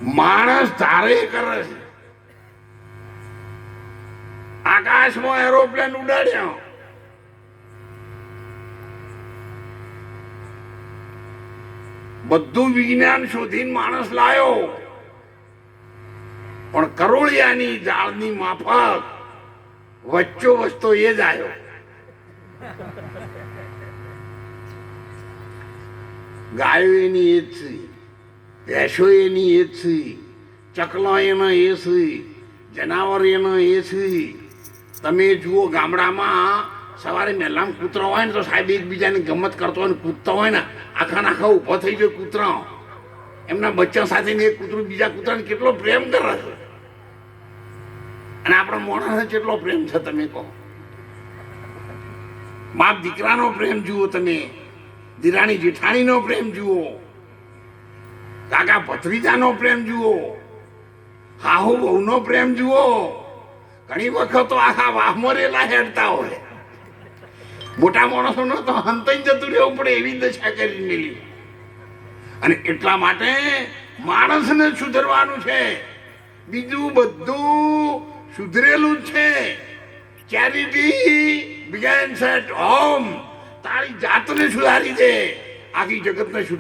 માણસ ધારે કરે છે. આકાશમાં એરોપ્લેન ઉડાડ્યા, બધું વિજ્ઞાન શોધીને માણસ લાયો, પણ કરોળિયાની જાળની માફક વચ્ચો વસ્તો એ જ આવ્યો. ગાયો એની એ જ છે, ભેંસો એની એ જ છે, ચકલા એના એ છે, જનાવર એના એ છે. તમે જુઓ ગામડામાં સવારે મહેલામાં કૂતરા હોય ને તો સાહેબ એકબીજાની ગમત કરતો હોય ને કૂદતા હોય ને આખા ઊભો થઈ જાય કૂતરા, એમના બચ્ચા સાથે એક કૂતરું બીજા કૂતરાને કેટલો પ્રેમ કરે છે. અને આપણા મોણાને કેટલો પ્રેમ છે તમે કહો. બાપ દીકરાનો પ્રેમ જુઓ, તમે દિરાણી જેઠાણીનો પ્રેમ જુઓ, કાકા ભત્રીજાનો પ્રેમ જુઓ, હાહુ બહુનો પ્રેમ જુઓ. ઘણી વખત તો આખા વાહમરેલા હેડતા હોય. મોટા માણસોનો તો હંતાઈ જતું રહેવું પડે એવી દશા કરી મેલી. અને એટલા માટે માણસને સુધરવાનું છે, બીજું બધું સુધરેલું જ છે. Charity begins at home. તારી જાતને સુધારી દે, આખી જગતને